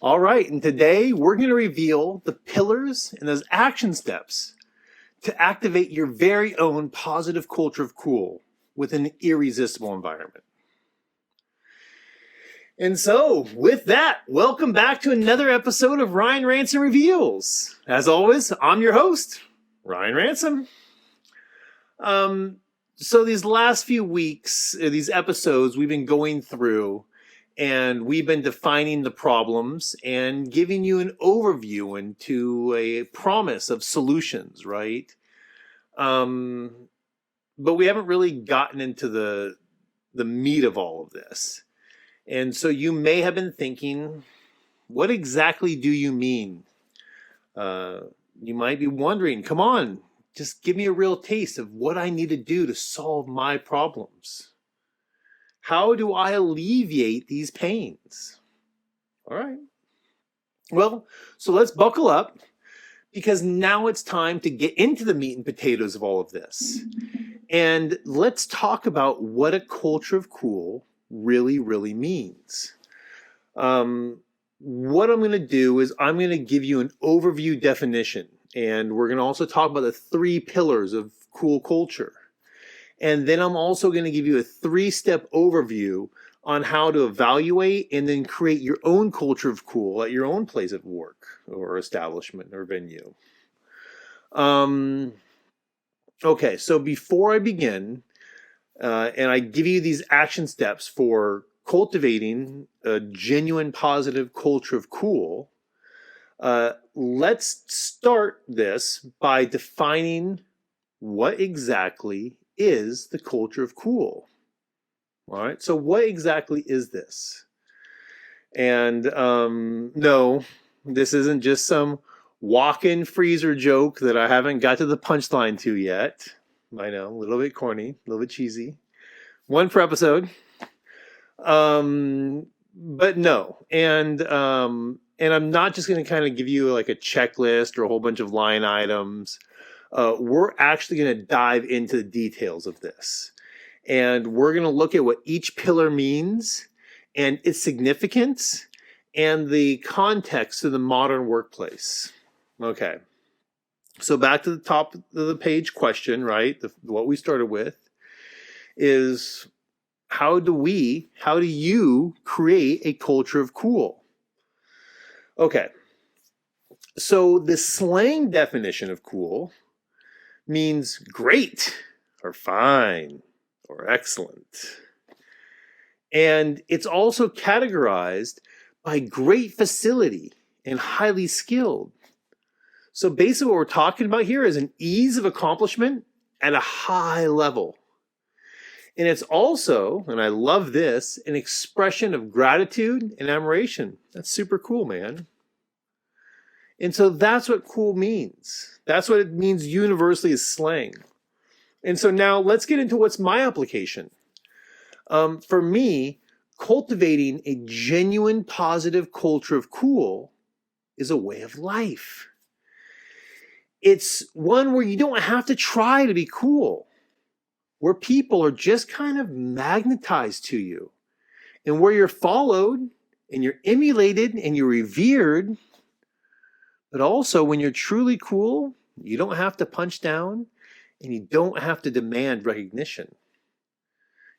All right, and today we're going to reveal the pillars and those action steps to activate your very own positive culture of cool with an irresistible environment. And so, with that, welcome back to another episode of Ryan Ransom Reveals. As always, I'm your host, Ryan Ransom. So these last few weeks, these episodes we've been going through, and we've been defining the problems and giving you an overview into a promise of solutions, right? But we haven't really gotten into the meat of all of this. And so you may have been thinking, what exactly do you mean? You might be wondering, come on, just give me a real taste of what I need to do to solve my problems. How do I alleviate these pains? All right. Well, so let's buckle up because now it's time to get into the meat and potatoes of all of this. And let's talk about what a culture of cool really means. What I'm going to do is I'm going to give you an overview definition, and we're going to also talk about the 3 pillars of cool culture. And then I'm also going to give you a 3-step overview on how to evaluate and then create your own culture of cool at your own place of work or establishment or venue. Okay, so before I begin, and I give you these action steps for cultivating a genuine positive culture of cool, let's start this by defining what exactly is the culture of cool. All right, so what exactly is this? And no, this isn't just some walk-in freezer joke that I haven't got to the punchline to yet. I know, a little bit corny, a little bit cheesy. One per episode. But no. And I'm not just going to kind of give you like a checklist or a whole bunch of line items. We're actually going to dive into the details of this. And we're going to look at what each pillar means and its significance and the context of the modern workplace. Okay. So back to the top of the page question, right? What we started with is how do you create a culture of cool? Okay. So the slang definition of cool means great or fine or excellent. And it's also categorized by great facility and highly skilled. So basically what we're talking about here is an ease of accomplishment at a high level. And it's also, and I love this, an expression of gratitude and admiration. That's super cool, man. And so that's what cool means. That's what it means universally as slang. And so now let's get into what's my application. For me, cultivating a genuine positive culture of cool is a way of life. It's one where you don't have to try to be cool, where people are just kind of magnetized to you, and where you're followed and you're emulated and you're revered. But also when you're truly cool, you don't have to punch down and you don't have to demand recognition.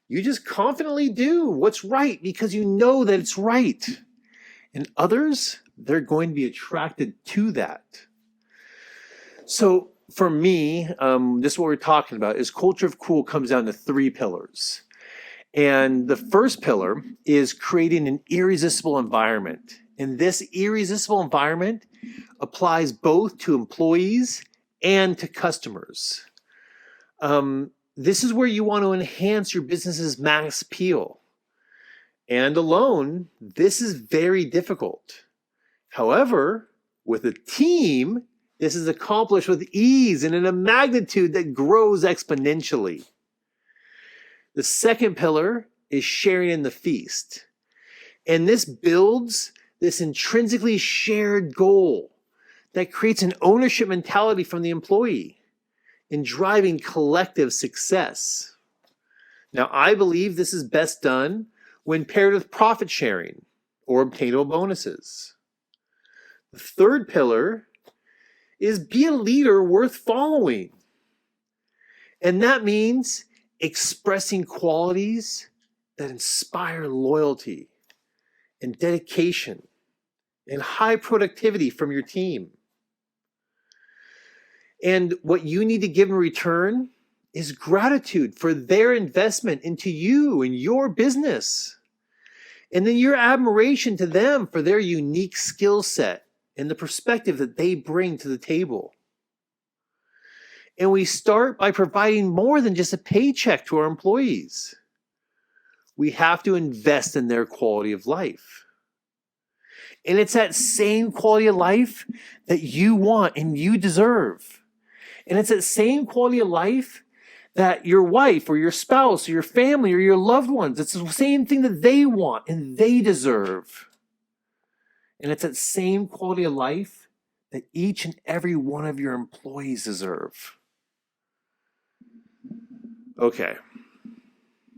You just confidently do what's right because you know that it's right. And others, they're going to be attracted to that. So for me, this is what we're talking about, is culture of cool comes down to 3 pillars. And the first pillar is creating an irresistible environment. And this irresistible environment applies both to employees and to customers. This is where you want to enhance your business's mass appeal. And alone, this is very difficult. However, with a team, this is accomplished with ease and in a magnitude that grows exponentially. The second pillar is sharing in the feast. And this builds this intrinsically shared goal that creates an ownership mentality from the employee in driving collective success. Now, I believe this is best done when paired with profit sharing or obtainable bonuses. The third pillar is be a leader worth following. And that means expressing qualities that inspire loyalty and dedication and high productivity from your team. And what you need to give in return is gratitude for their investment into you and your business. And then your admiration to them for their unique skill set and the perspective that they bring to the table. And we start by providing more than just a paycheck to our employees. We have to invest in their quality of life. And it's that same quality of life that you want and you deserve. And it's that same quality of life that your wife or your spouse or your family or your loved ones, it's the same thing that they want and they deserve. And it's that same quality of life that each and every one of your employees deserve. Okay,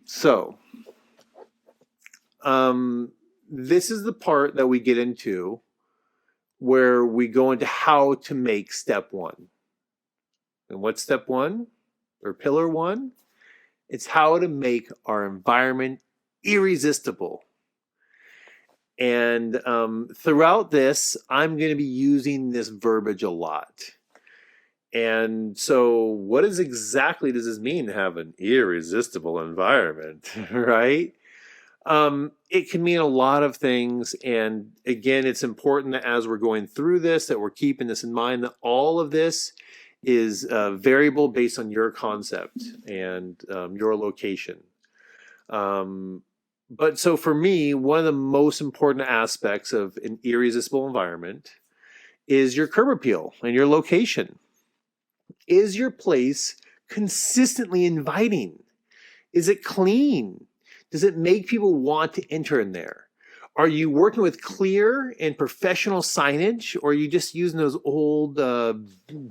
so this is the part that we get into where we go into how to make step one. And what's step one, or pillar one? It's how to make our environment irresistible. And throughout this, I'm going to be using this verbiage a lot. And so what exactly does this mean to have an irresistible environment, right? It can mean a lot of things. And again, it's important that as we're going through this, that we're keeping this in mind, that all of this is variable based on your concept and your location. But so for me, one of the most important aspects of an irresistible environment is your curb appeal and your location. Is your place consistently inviting? Is it clean? Does it make people want to enter in there? Are you working with clear and professional signage, or are you just using those old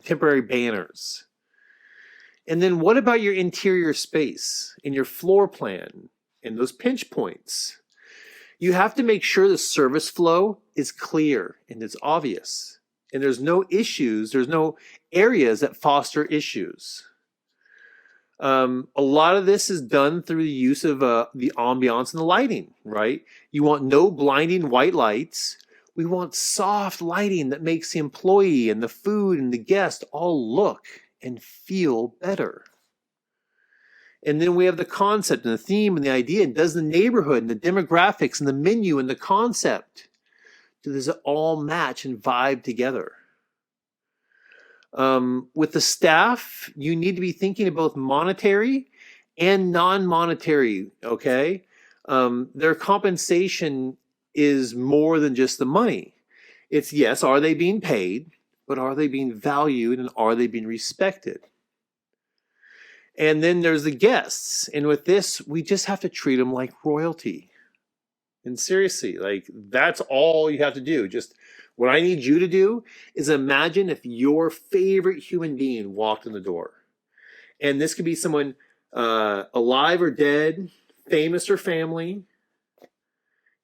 temporary banners? And then what about your interior space and your floor plan and those pinch points? You have to make sure the service flow is clear and it's obvious. And there's no issues, there's no areas that foster issues. A lot of this is done through the use of the ambiance and the lighting, right? You want no blinding white lights. We want soft lighting that makes the employee and the food and the guest all look and feel better. And then we have the concept and the theme and the idea. And does the neighborhood and the demographics and the menu and the concept, does it all match and vibe together? With the staff, you need to be thinking of both monetary and non-monetary, okay? Their compensation is more than just the money. It's, yes, are they being paid, but are they being valued and are they being respected? And then there's the guests. And with this, we just have to treat them like royalty. And seriously, like that's all you have to do. Just what I need you to do is imagine if your favorite human being walked in the door. And this could be someone alive or dead, famous or family.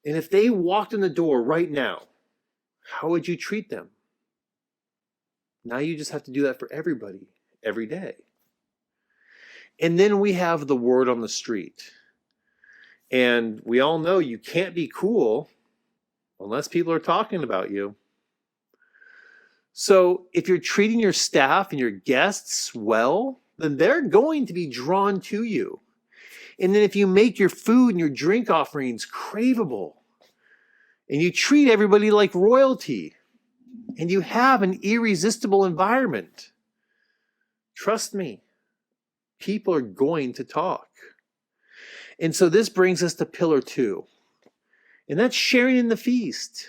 And if they walked in the door right now, how would you treat them? Now you just have to do that for everybody, every day. And then we have the word on the street. And we all know you can't be cool unless people are talking about you. So if you're treating your staff and your guests well, then they're going to be drawn to you. And then if you make your food and your drink offerings craveable, and you treat everybody like royalty, and you have an irresistible environment, trust me, people are going to talk. And so this brings us to pillar 2. And that's sharing in the feast.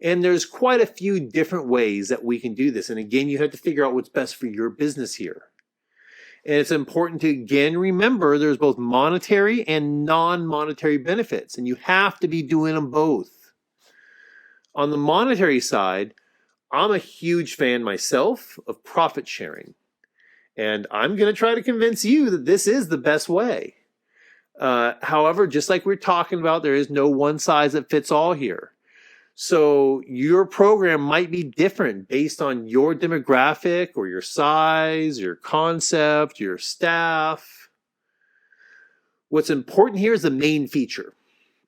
And there's quite a few different ways that we can do this. And again, you have to figure out what's best for your business here. And it's important to, again, remember there's both monetary and non-monetary benefits. And you have to be doing them both. On the monetary side, I'm a huge fan myself of profit sharing. And I'm going to try to convince you that this is the best way. However, just like we're talking about, there is no one size that fits all here. So your program might be different based on your demographic or your size, your concept, your staff. What's important here is the main feature.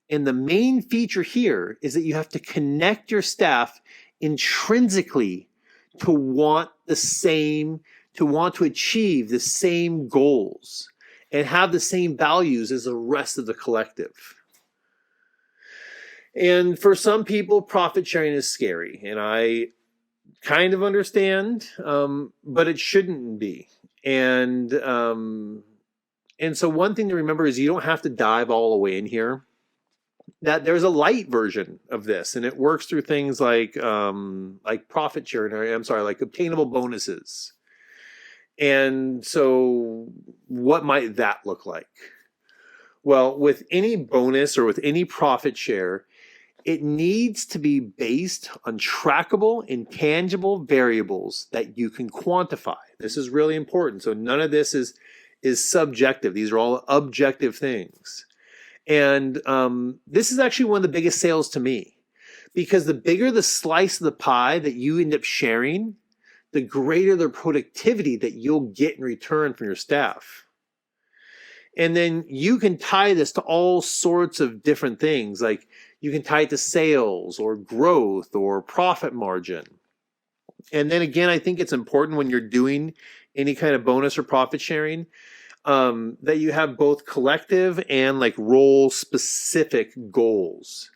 And the main feature here is that you have to connect your staff intrinsically to want to achieve the same goals and have the same values as the rest of the collective. And for some people, profit sharing is scary, and I kind of understand, but it shouldn't be. And so one thing to remember is you don't have to dive all the way in here. That there's a light version of this, and it works through things like profit sharing, like obtainable bonuses. And so what might that look like? Well, with any bonus or with any profit share, it needs to be based on trackable and tangible variables that you can quantify. This is really important. So none of this is subjective. These are all objective things. And this is actually one of the biggest sales to me, because the bigger the slice of the pie that you end up sharing, the greater the productivity that you'll get in return from your staff. And then you can tie this to all sorts of different things, like you can tie it to sales or growth or profit margin. And then again, I think it's important when you're doing any kind of bonus or profit sharing that you have both collective and like role specific goals.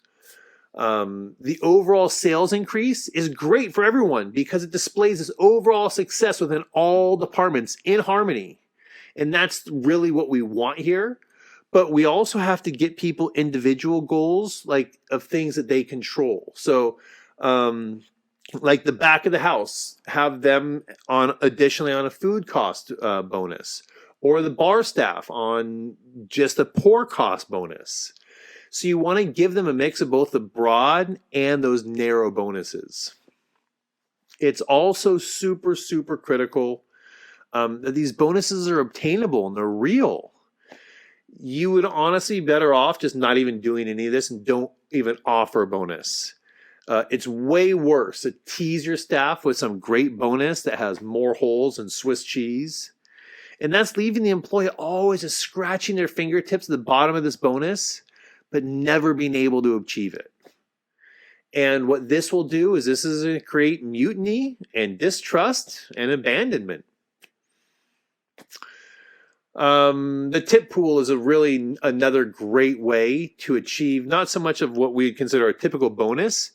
The overall sales increase is great for everyone because it displays this overall success within all departments in harmony. And that's really what we want here. But we also have to get people individual goals, like of things that they control. So, like the back of the house, have them additionally on a food cost bonus, or the bar staff on just a pour cost bonus. So you want to give them a mix of both the broad and those narrow bonuses. It's also super, super critical that these bonuses are obtainable and they're real. You would honestly be better off just not even doing any of this and don't even offer a bonus. It's way worse to tease your staff with some great bonus that has more holes than Swiss cheese. And that's leaving the employee always just scratching their fingertips at the bottom of this bonus, but never being able to achieve it. And what this will do is this is going to create mutiny and distrust and abandonment. The tip pool is another great way to achieve not so much of what we consider a typical bonus,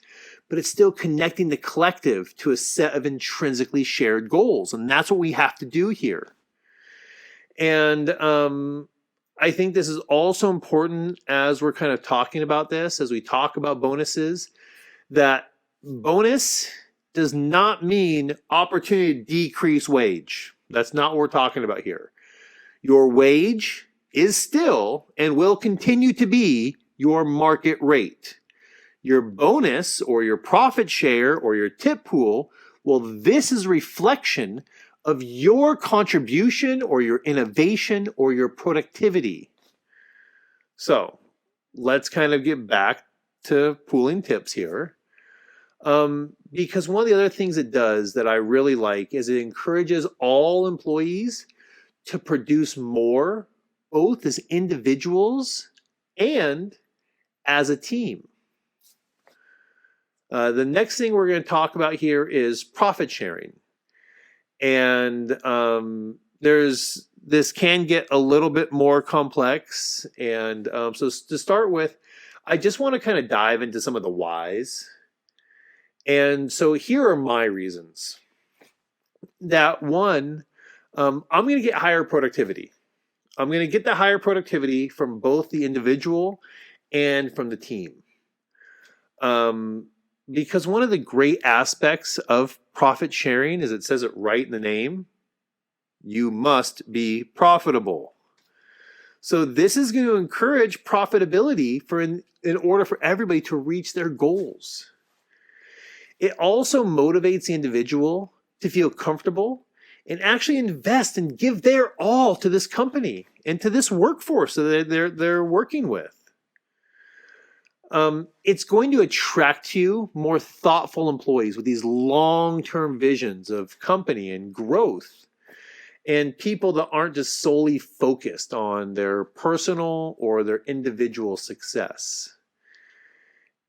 but it's still connecting the collective to a set of intrinsically shared goals. And that's what we have to do here. And I think this is also important as we're kind of talking about this, as we talk about bonuses, that bonus does not mean opportunity to decrease wage. That's not what we're talking about here. Your wage is still and will continue to be your market rate. Your bonus or your profit share or your tip pool, well, this is a reflection of your contribution or your innovation or your productivity. So let's kind of get back to pooling tips here. Because one of the other things it does that I really like is it encourages all employees to produce more, both as individuals and as a team. The next thing we're going to talk about here is profit sharing. And this can get a little bit more complex. And so to start with, I just want to kind of dive into some of the whys. And so here are my reasons. That one, I'm going to get higher productivity. I'm going to get the higher productivity from both the individual and from the team. Because one of the great aspects of profit sharing is it says it right in the name. You must be profitable. So this is going to encourage profitability in order for everybody to reach their goals. It also motivates the individual to feel comfortable and actually invest and give their all to this company and to this workforce that they're working with. It's going to attract to you more thoughtful employees with these long-term visions of company and growth, and people that aren't just solely focused on their personal or their individual success.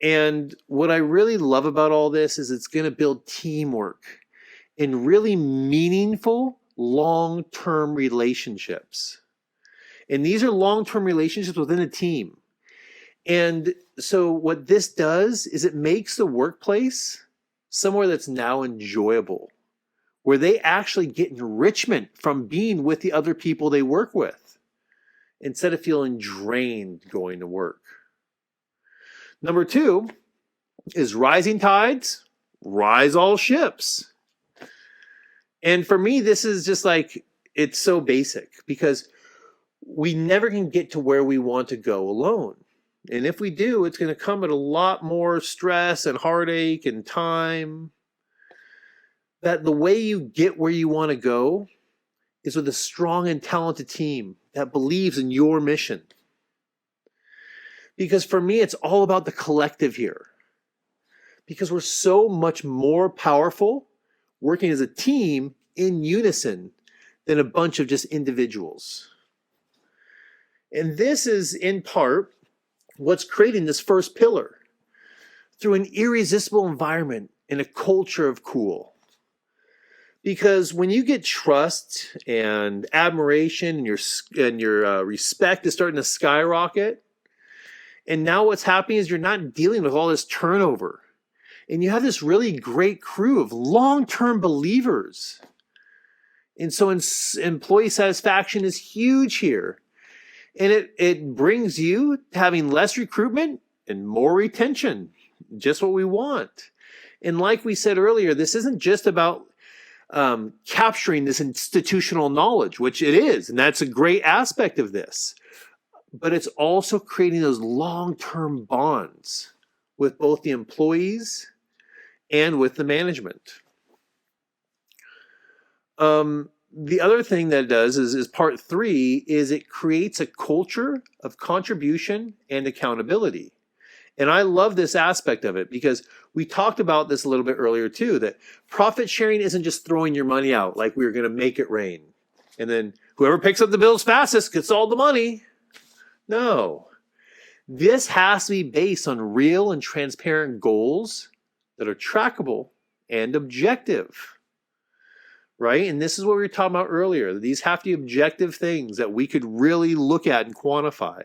And what I really love about all this is it's going to build teamwork and really meaningful long-term relationships. And these are long-term relationships within a team. And so what this does is it makes the workplace somewhere that's now enjoyable, where they actually get enrichment from being with the other people they work with, instead of feeling drained going to work. Number 2 is rising tides, rise all ships. And for me, this is just like, it's so basic because we never can get to where we want to go alone. And if we do, it's going to come at a lot more stress and heartache and time. That the way you get where you want to go is with a strong and talented team that believes in your mission. Because for me, it's all about the collective here. Because we're so much more powerful working as a team in unison than a bunch of just individuals. And this is in part what's creating this first pillar, through an irresistible environment and a culture of cool. Because when you get trust and admiration and your respect is starting to skyrocket, and now what's happening is you're not dealing with all this turnover, and you have this really great crew of long-term believers. And so employee satisfaction is huge here. And it brings you to having less recruitment and more retention, just what we want. And like we said earlier, this isn't just about capturing this institutional knowledge, which it is, and that's a great aspect of this. But it's also creating those long-term bonds with both the employees and with the management. The other thing that it does is part 3 is it creates a culture of contribution and accountability. And I love this aspect of it because we talked about this a little bit earlier too, that profit sharing isn't just throwing your money out like we were going to make it rain. And then whoever picks up the bills fastest gets all the money. No. This has to be based on real and transparent goals that are trackable and objective. Right? And this is what we were talking about earlier. These have to be objective things that we could really look at and quantify.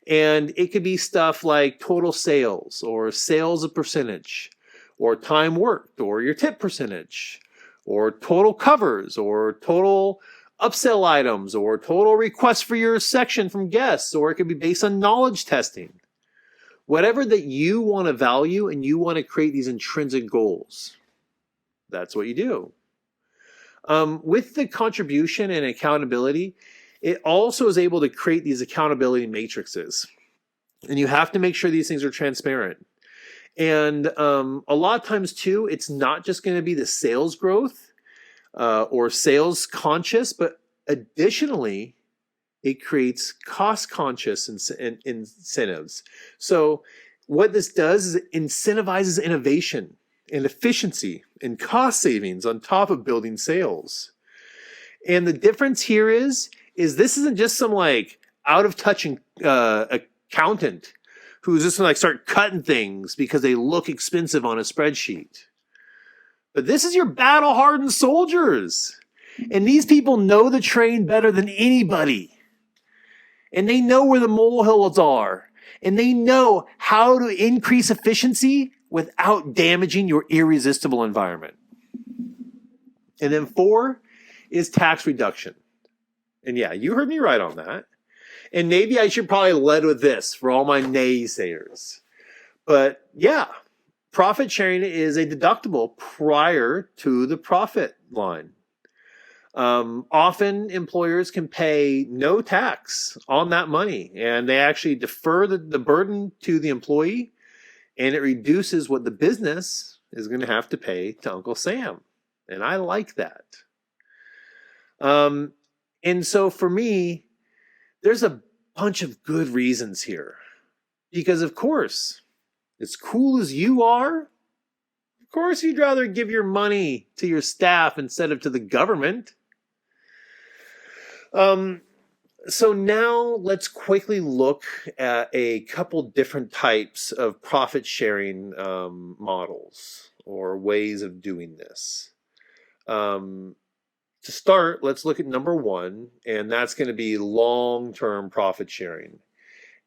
And it could be stuff like total sales or sales of percentage or time worked or your tip percentage or total covers or total upsell items or total requests for your section from guests, or it could be based on knowledge testing. Whatever that you want to value and you want to create these intrinsic goals, that's what you do. With the contribution and accountability, it also is able to create these accountability matrices. And you have to make sure these things are transparent. And a lot of times too, it's not just going to be the sales growth or sales conscious, but additionally, it creates cost conscious incentives. So what this does is it incentivizes innovation and efficiency and cost savings on top of building sales. And the difference here is this isn't just some like out of touch accountant who's just gonna like start cutting things because they look expensive on a spreadsheet. But this is your battle hardened soldiers. And these people know the terrain better than anybody. And they know where the molehills are. And they know how to increase efficiency without damaging your irresistible environment. And then 4 is tax reduction. And yeah, you heard me right on that. And maybe I should probably lead with this for all my naysayers. But yeah, profit sharing is a deductible prior to the profit line. Often employers can pay no tax on that money, and they actually defer the burden to the employee, and it reduces what the business is going to have to pay to Uncle Sam. And I like that. And so for me, there's a bunch of good reasons here Because of course, as cool as you are, of course you'd rather give your money to your staff instead of to the government. So now let's quickly look at a couple different types of profit sharing models or ways of doing this. To start, let's look at number one, and that's going to be long-term profit sharing.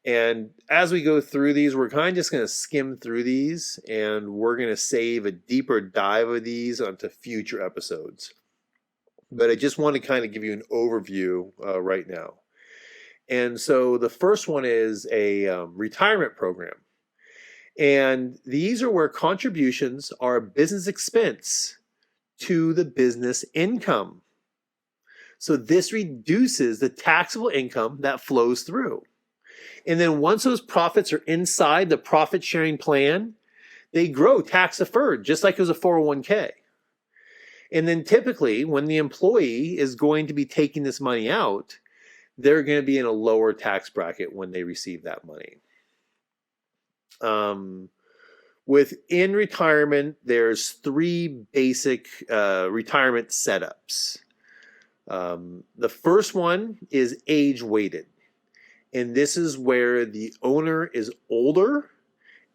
And as we go through these, we're kind of just going to skim through these, and we're going to save a deeper dive of these onto future episodes. But I just want to kind of give you an overview right now. And so the first one is a retirement program. And these are where contributions are a business expense to the business income. So this reduces the taxable income that flows through. And then once those profits are inside the profit sharing plan, they grow tax deferred, just like it was a 401k. And then typically when the employee is going to be taking this money out, they're going to be in a lower tax bracket when they receive that money. Within retirement, there's three basic retirement setups. The first one is age weighted. And this is where the owner is older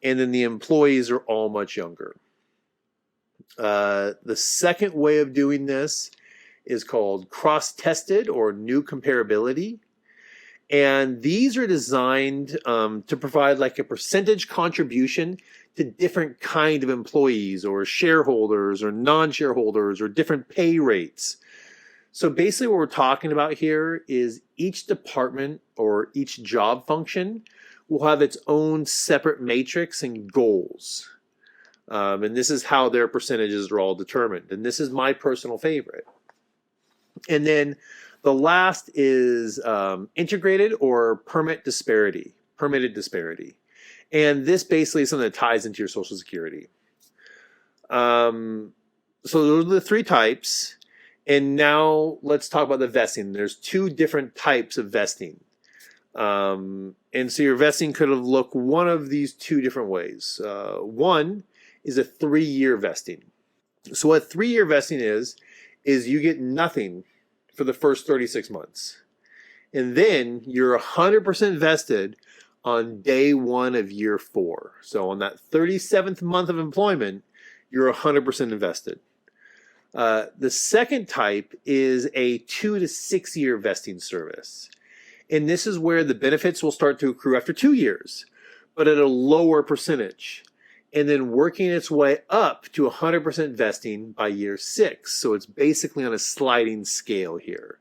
and then the employees are all much younger. The second way of doing this is called cross-tested or new comparability. And these are designed to provide like a percentage contribution to different kind of employees or shareholders or non-shareholders or different pay rates. So basically what we're talking about here is each department or each job function will have its own separate matrix and goals. And this is how their percentages are all determined. And this is my personal favorite. And then the last is integrated or permitted disparity. And this basically is something that ties into your Social Security. So those are the three types. And now let's talk about the vesting. There's two different types of vesting. And so your vesting could have looked one of these two different ways. One is a 3-year vesting. So what 3-year vesting is you get nothing for the first 36 months. And then you're 100% vested on day one of year 4. So on that 37th month of employment, you're 100% invested. The second type is a 2 to 6 year vesting service. And this is where the benefits will start to accrue after 2 years, but at a lower percentage. And then working its way up to 100% vesting by year 6. So it's basically on a sliding scale here.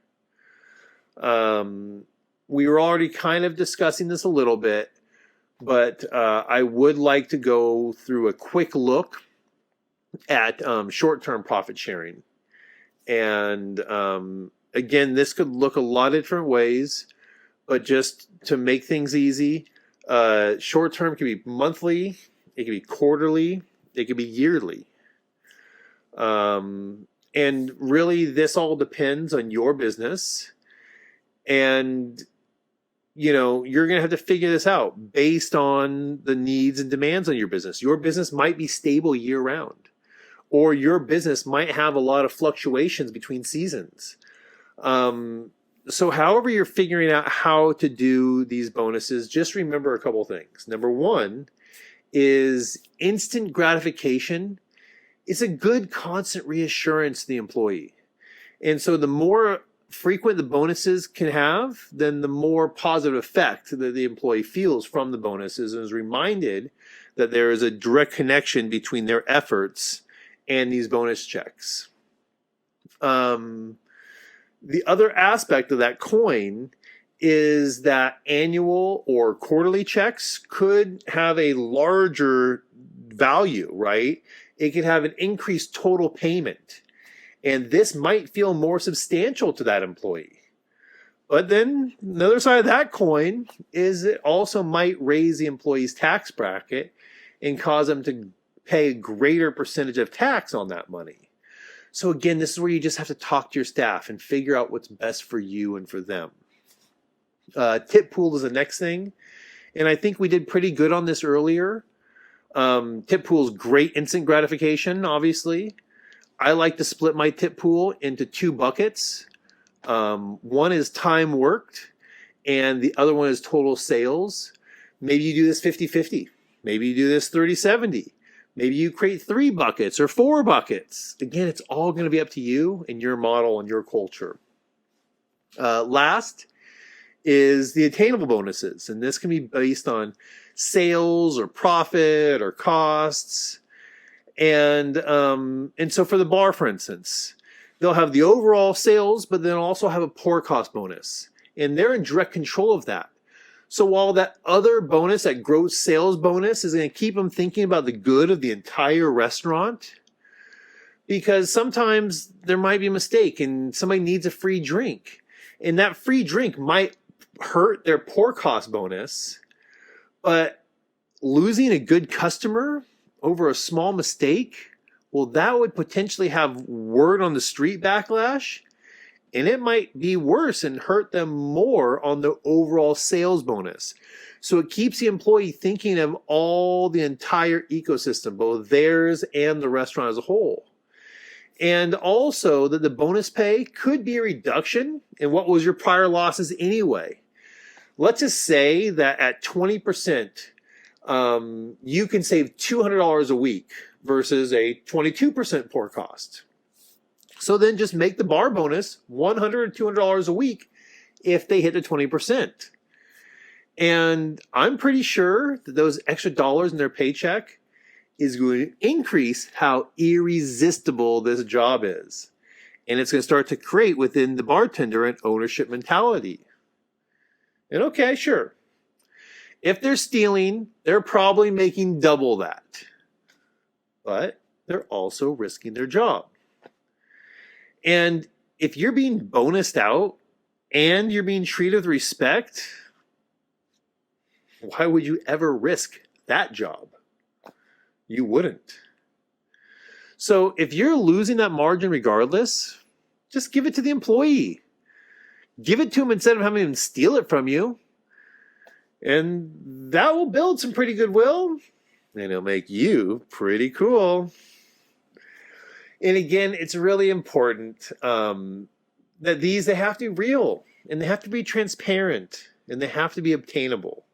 We were already kind of discussing this a little bit, but I would like to go through a quick look at short-term profit sharing. And again, this could look a lot of different ways, but just to make things easy, short-term can be monthly, it can be quarterly, it can be yearly. And really, this all depends on your business. And, you know, you're going to have to figure this out based on the needs and demands on your business. Your business might be stable year round, or your business might have a lot of fluctuations between seasons. So however you're figuring out how to do these bonuses, just remember a couple things. Number one is instant gratification is a good constant reassurance to the employee. And so the more frequent the bonuses can have, then the more positive effect that the employee feels from the bonuses and is reminded that there is a direct connection between their efforts and these bonus checks. The other aspect of that coin is that annual or quarterly checks could have a larger value, right? It could have an increased total payment. And this might feel more substantial to that employee. But then the other side of that coin is it also might raise the employee's tax bracket and cause them to pay a greater percentage of tax on that money. So again, this is where you just have to talk to your staff and figure out what's best for you and for them. Tip pool is the next thing. And I think we did pretty good on this earlier. Tip pool's great instant gratification, obviously. I like to split my tip pool into two buckets. One is time worked, and the other one is total sales. Maybe you do this 50-50. Maybe you do this 30-70. Maybe you create 3 buckets or 4 buckets. Again, it's all going to be up to you and your model and your culture. Last is the attainable bonuses, and this can be based on sales or profit or costs. And so for the bar, for instance, they'll have the overall sales, but then also have a pour cost bonus, and they're in direct control of that. So while that other bonus, that gross sales bonus, is going to keep them thinking about the good of the entire restaurant, because sometimes there might be a mistake and somebody needs a free drink, and that free drink might hurt their pour cost bonus, but losing a good customer over a small mistake, well, that would potentially have word on the street backlash, and it might be worse and hurt them more on the overall sales bonus. So it keeps the employee thinking of all the entire ecosystem, both theirs and the restaurant as a whole. And also that the bonus pay could be a reduction in what was your prior losses anyway. Let's just say that at 20%, you can save $200 a week versus a 22% pour cost. So then just make the bar bonus $100 or $200 a week if they hit the 20%. And I'm pretty sure that those extra dollars in their paycheck is going to increase how irresistible this job is. And it's going to start to create within the bartender an ownership mentality. And okay, sure. If they're stealing, they're probably making double that. But they're also risking their job. And if you're being bonused out and you're being treated with respect, why would you ever risk that job? You wouldn't. So if you're losing that margin regardless, just give it to the employee. Give it to them instead of having them steal it from you. And that will build some pretty goodwill, and it'll make you pretty cool. And again, it's really important that they have to be real, and they have to be transparent, and they have to be obtainable.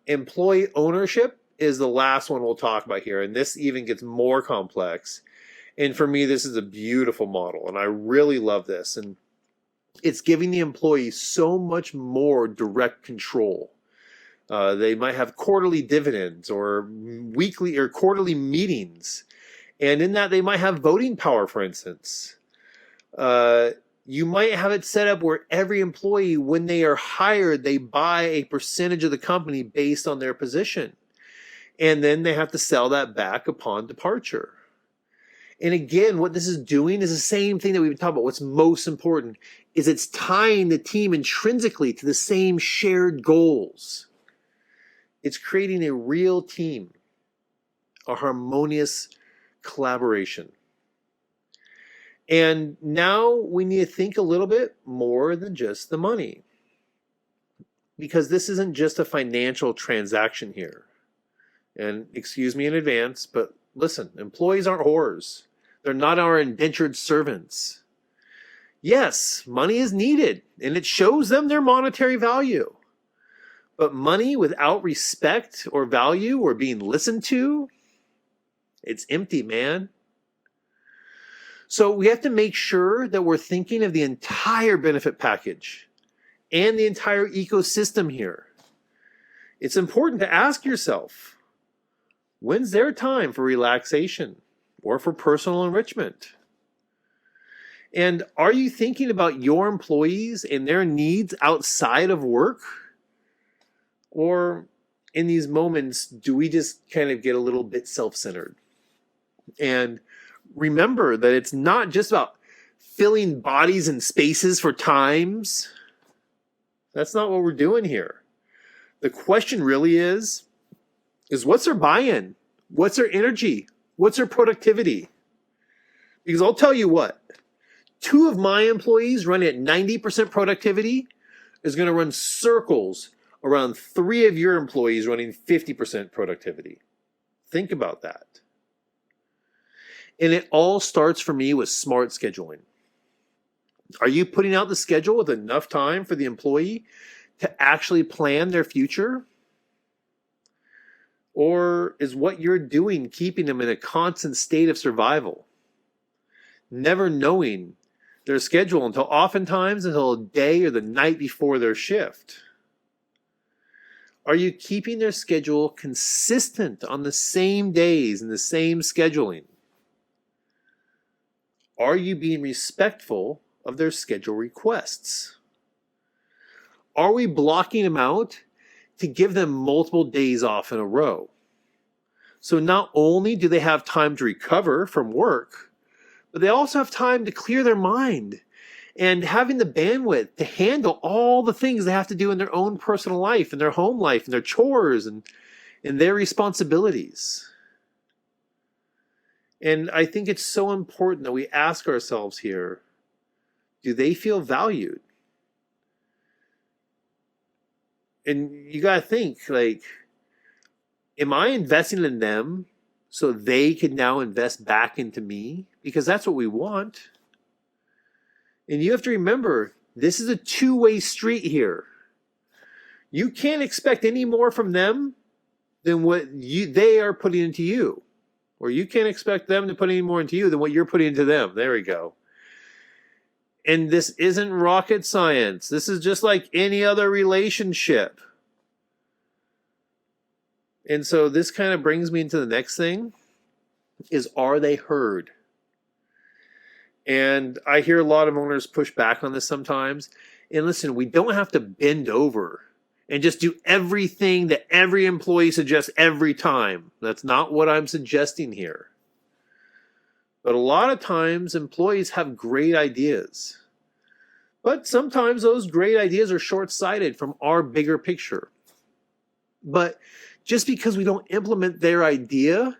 Employee ownership is the last one we'll talk about here, and this even gets more complex. And for me, this is a beautiful model, and I really love this. And it's giving the employee so much more direct control. They might have quarterly dividends or weekly or quarterly meetings. And in that, they might have voting power, for instance. You might have it set up where every employee, when they are hired, they buy a percentage of the company based on their position. And then they have to sell that back upon departure. And again, what this is doing is the same thing that we've been talking about. What's most important is it's tying the team intrinsically to the same shared goals. It's creating a real team, a harmonious collaboration. And now we need to think a little bit more than just the money, because this isn't just a financial transaction here. And excuse me in advance, but listen, employees aren't whores. They're not our indentured servants. Yes, money is needed, and it shows them their monetary value. But money without respect or value or being listened to, it's empty, man. So we have to make sure that we're thinking of the entire benefit package and the entire ecosystem here. It's important to ask yourself, when's their time for relaxation or for personal enrichment? And are you thinking about your employees and their needs outside of work? Or in these moments, do we just kind of get a little bit self-centered? And remember that it's not just about filling bodies and spaces for times. That's not what we're doing here. The question really is what's their buy-in? What's their energy? What's their productivity? Because I'll tell you what, 2 of my employees running at 90% productivity is going to run circles around 3 of your employees running 50% productivity. Think about that. And it all starts for me with smart scheduling. Are you putting out the schedule with enough time for the employee to actually plan their future? Or is what you're doing keeping them in a constant state of survival, never knowing their schedule until a day or the night before their shift? Are you keeping their schedule consistent on the same days and the same scheduling? Are you being respectful of their schedule requests? Are we blocking them out to give them multiple days off in a row? So not only do they have time to recover from work, but they also have time to clear their mind and having the bandwidth to handle all the things they have to do in their own personal life, in their home life, and their chores, and their responsibilities. And I think it's so important that we ask ourselves here, do they feel valued? And you got to think, like, am I investing in them so they can now invest back into me? Because that's what we want. And you have to remember, this is a two-way street here. You can't expect any more from them than what they are putting into you. Or you can't expect them to put any more into you than what you're putting into them. There we go. And this isn't rocket science. This is just like any other relationship. And so this kind of brings me into the next thing, is are they heard? And I hear a lot of owners push back on this sometimes. And listen, we don't have to bend over and just do everything that every employee suggests every time. That's not what I'm suggesting here. But a lot of times employees have great ideas. But sometimes those great ideas are short-sighted from our bigger picture. But just because we don't implement their idea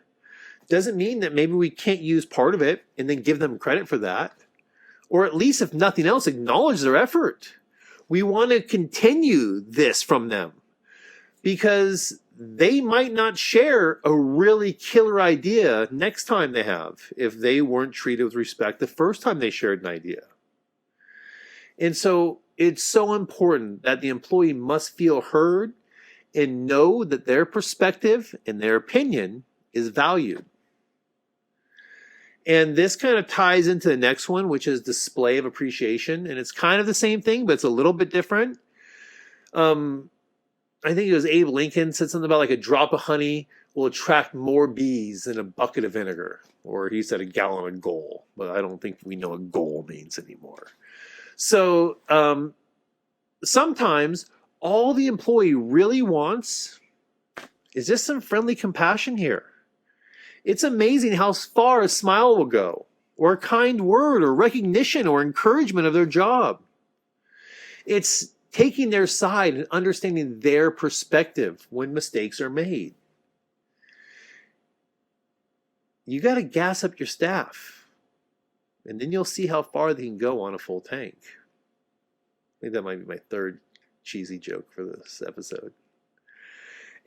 doesn't mean that maybe we can't use part of it and then give them credit for that. Or at least, if nothing else, acknowledge their effort. We want to continue this from them because they might not share a really killer idea next time they have if they weren't treated with respect the first time they shared an idea. And so it's so important that the employee must feel heard and know that their perspective and their opinion is valued. And this kind of ties into the next one, which is display of appreciation. And it's kind of the same thing, but it's a little bit different. I think it was Abe Lincoln said something about like a drop of honey will attract more bees than a bucket of vinegar. Or he said a gallon of gold, but I don't think we know what gold means anymore. So sometimes all the employee really wants is just some friendly compassion here. It's amazing how far a smile will go, or a kind word, or recognition, or encouragement of their job. It's taking their side and understanding their perspective when mistakes are made. You got to gas up your staff, and then you'll see how far they can go on a full tank. I think that might be my third cheesy joke for this episode.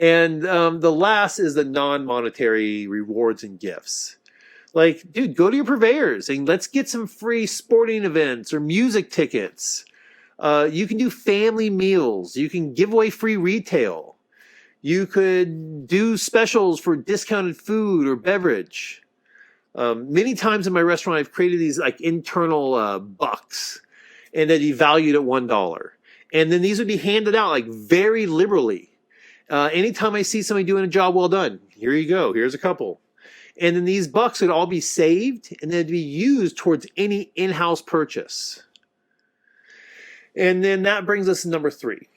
And the last is the non-monetary rewards and gifts. Like, dude, go to your purveyors and let's get some free sporting events or music tickets. You can do family meals. You can give away free retail. You could do specials for discounted food or beverage. Many times in my restaurant, I've created these like internal bucks, and they'd be valued at $1. And then these would be handed out like very liberally. Anytime I see somebody doing a job well done, here you go, here's a couple. And then these bucks would all be saved and they'd be used towards any in-house purchase. And then that brings us to number 3.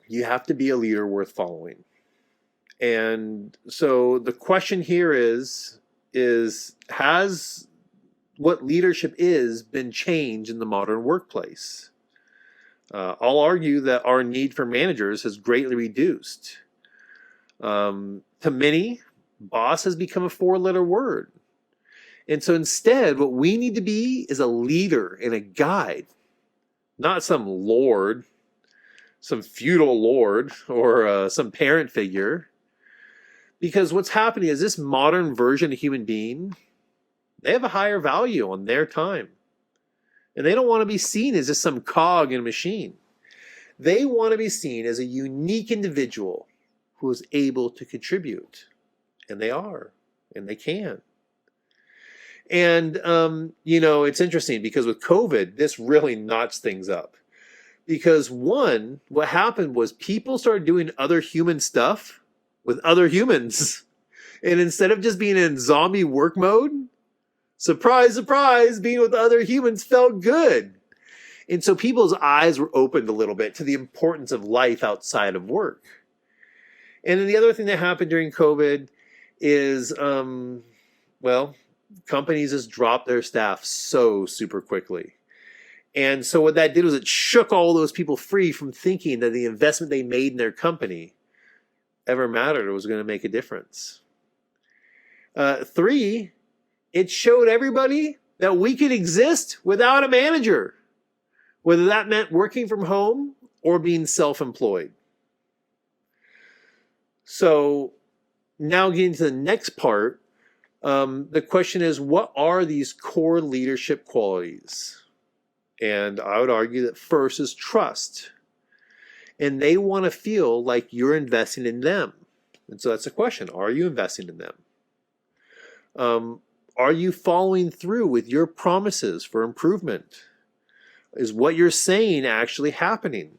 You have to be a leader worth following. And so the question here is has what leadership is been changed in the modern workplace? I'll argue that our need for managers has greatly reduced. To many, boss has become a 4-letter word. And so instead, what we need to be is a leader and a guide, not some lord some feudal lord or some parent figure. Because what's happening is this modern version of human being, they have a higher value on their time. And they don't want to be seen as just some cog in a machine. They want to be seen as a unique individual who is able to contribute. And they are. And they can. And, it's interesting because with COVID, this really notched things up. Because one, what happened was people started doing other human stuff with other humans. And instead of just being in zombie work mode, surprise, surprise, being with other humans felt good. And so people's eyes were opened a little bit to the importance of life outside of work. And then the other thing that happened during COVID is, companies just dropped their staff so super quickly. And so what that did was it shook all those people free from thinking that the investment they made in their company ever mattered or was going to make a difference. 3, it showed everybody that we could exist without a manager, whether that meant working from home or being self-employed. So now getting to the next part, the question is, what are these core leadership qualities? And I would argue that first is trust. And they want to feel like you're investing in them. And so that's the question. Are you investing in them? Are you following through with your promises for improvement? Is what you're saying actually happening?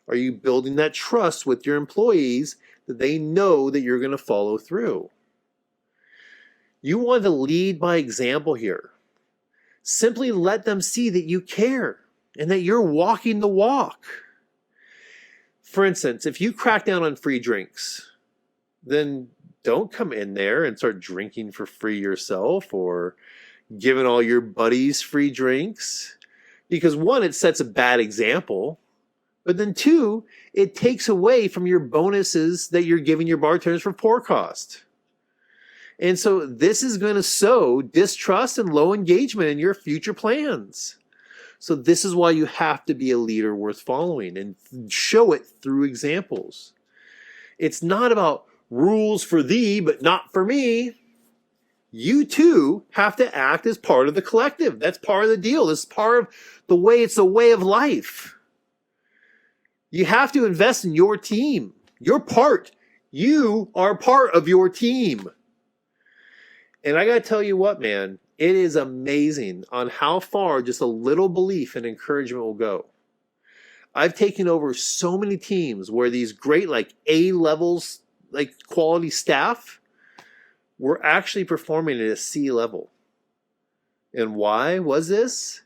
Are you building that trust with your employees that they know that you're going to follow through? You want to lead by example here. Simply let them see that you care and that you're walking the walk. For instance, if you crack down on free drinks, then don't come in there and start drinking for free yourself or giving all your buddies free drinks. Because 1, it sets a bad example. But then 2, it takes away from your bonuses that you're giving your bartenders for pour cost. And so this is going to sow distrust and low engagement in your future plans. So this is why you have to be a leader worth following and show it through examples. It's not about rules for thee, but not for me. You too have to act as part of the collective. That's part of the deal. This is part of the way. It's a way of life. You have to invest in your team. Your part. You are part of your team. And I got to tell you what, man, it is amazing on how far just a little belief and encouragement will go. I've taken over so many teams where these great A levels, quality staff were actually performing at a C level. And why was this?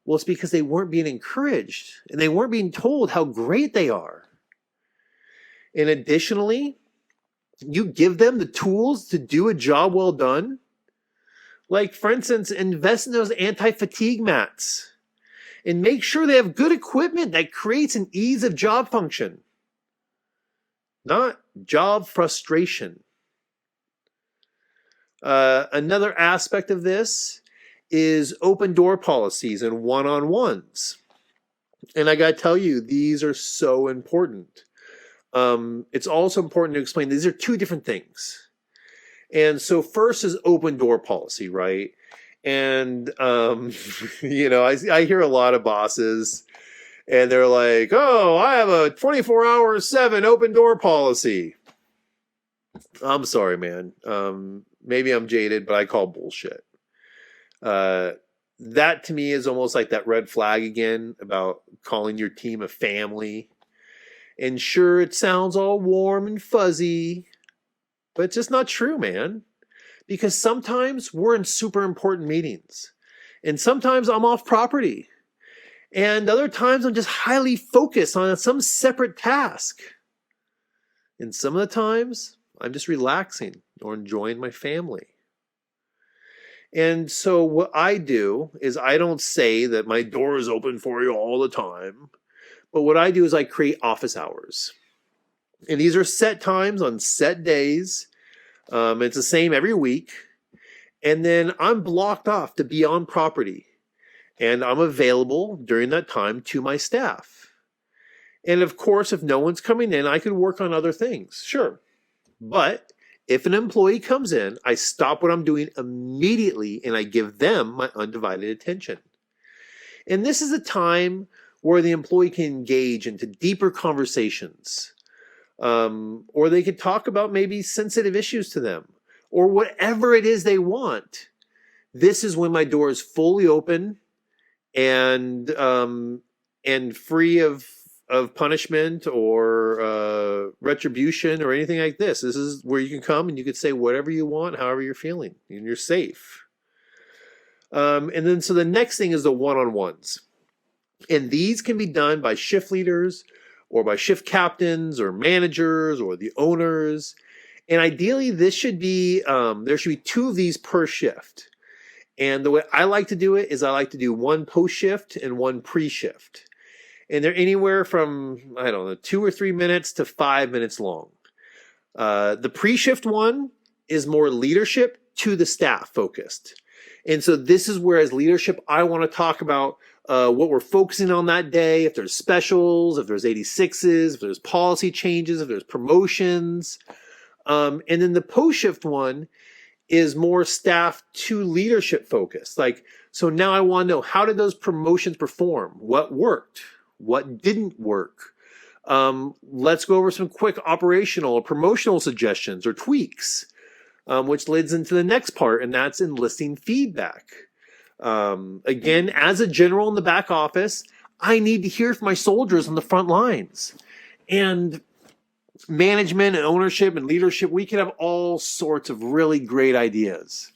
Well, it's because they weren't being encouraged and they weren't being told how great they are. And additionally, you give them the tools to do a job well done. Like, for instance, invest in those anti-fatigue mats and make sure they have good equipment that creates an ease of job function, not job frustration. Another aspect of this is open door policies and one-on-ones. And I got to tell you, these are so important. It's also important to explain these are 2 different things. And so first is open door policy, right? And, I hear a lot of bosses and they're like, oh, I have a 24/7 open door policy. I'm sorry, man. Maybe I'm jaded, but I call bullshit. That to me is almost like that red flag again about calling your team a family. And sure, it sounds all warm and fuzzy, but it's just not true, man. Because sometimes we're in super important meetings. And sometimes I'm off property. And other times I'm just highly focused on some separate task. And some of the times I'm just relaxing or enjoying my family. And so what I do is I don't say that my door is open for you all the time. But what I do is I create office hours. And these are set times on set days. It's the same every week. And then I'm blocked off to be on property. And I'm available during that time to my staff. And of course, if no one's coming in, I could work on other things, sure. But if an employee comes in, I stop what I'm doing immediately and I give them my undivided attention. And this is a time where the employee can engage into deeper conversations, or they could talk about maybe sensitive issues to them, or whatever it is they want. This is when my door is fully open and free of punishment or retribution or anything like this. This is where you can come and you can say whatever you want, however you're feeling, and you're safe. And then so the next thing is the one-on-ones. And these can be done by shift leaders or by shift captains or managers or the owners. And ideally, this should be, there should be 2 of these per shift. And the way I like to do it is I like to do 1 post-shift and 1 pre-shift. And they're anywhere from, 2 or 3 minutes to 5 minutes long. The pre-shift one is more leadership to the staff focused. And so this is where, as leadership, I want to talk about what we're focusing on that day, if there's specials, if there's 86s, if there's policy changes, if there's promotions. And then the post-shift one is more staff to leadership focused. Like, so now I want to know, how did those promotions perform? What worked? What didn't work? Let's go over some quick operational or promotional suggestions or tweaks, which leads into the next part, and that's enlisting feedback. Again, as a general in the back office, I need to hear from my soldiers on the front lines. And management and ownership and leadership, we can have all sorts of really great ideas.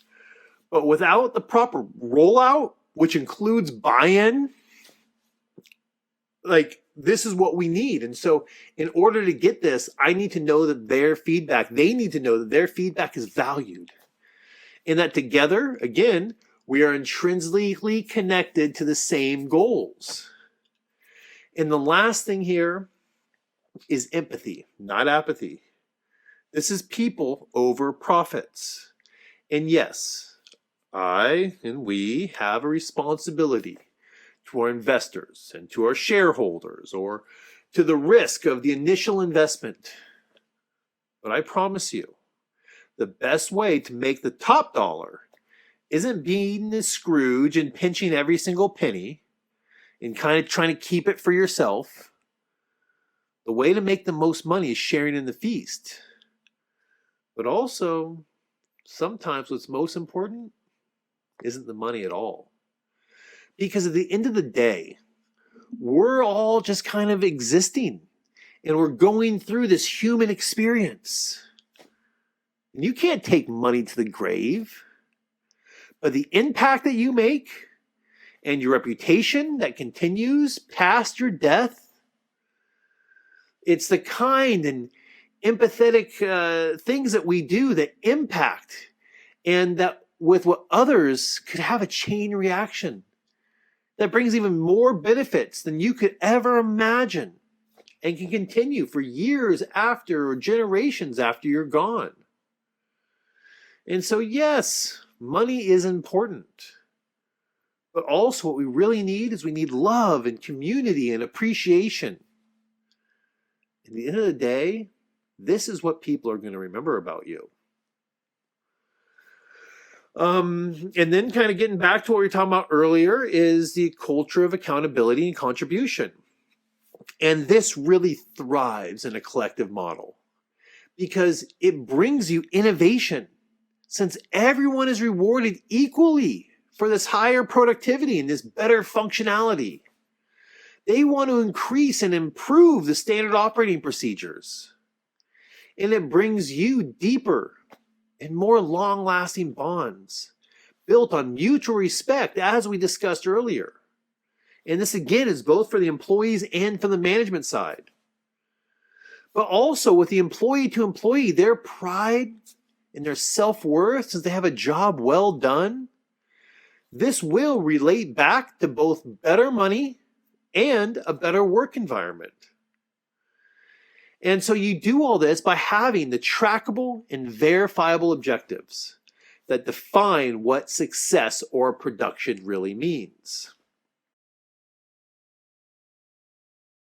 But without the proper rollout, which includes buy-in, like, this is what we need. And so in order to get this, I need to know that they need to know that their feedback is valued. And that together, again, we are intrinsically connected to the same goals. And the last thing here is empathy, not apathy. This is people over profits. And yes, I and we have a responsibility to our investors and to our shareholders, or to the risk of the initial investment. But I promise you, the best way to make the top dollar isn't being the Scrooge and pinching every single penny and kind of trying to keep it for yourself. The way to make the most money is sharing in the feast. But also, sometimes what's most important isn't the money at all. Because at the end of the day, we're all just kind of existing, and we're going through this human experience. And you can't take money to the grave, but the impact that you make and your reputation that continues past your death, it's the kind and empathetic things that we do that impact, and that with what others could have a chain reaction that brings even more benefits than you could ever imagine, and can continue for years after or generations after you're gone. And so, yes, money is important. But also what we really need is we need love and community and appreciation. At the end of the day, this is what people are going to remember about you. And then kind of getting back to what we were talking about earlier is the culture of accountability and contribution. And this really thrives in a collective model because it brings you innovation, since everyone is rewarded equally for this higher productivity and this better functionality. They want to increase and improve the standard operating procedures. And it brings you deeper and more long-lasting bonds built on mutual respect, as we discussed earlier. And this, again, is both for the employees and for the management side. But also with the employee to employee, their pride and their self-worth, since they have a job well done, this will relate back to both better money and a better work environment. And so you do all this by having the trackable and verifiable objectives that define what success or production really means.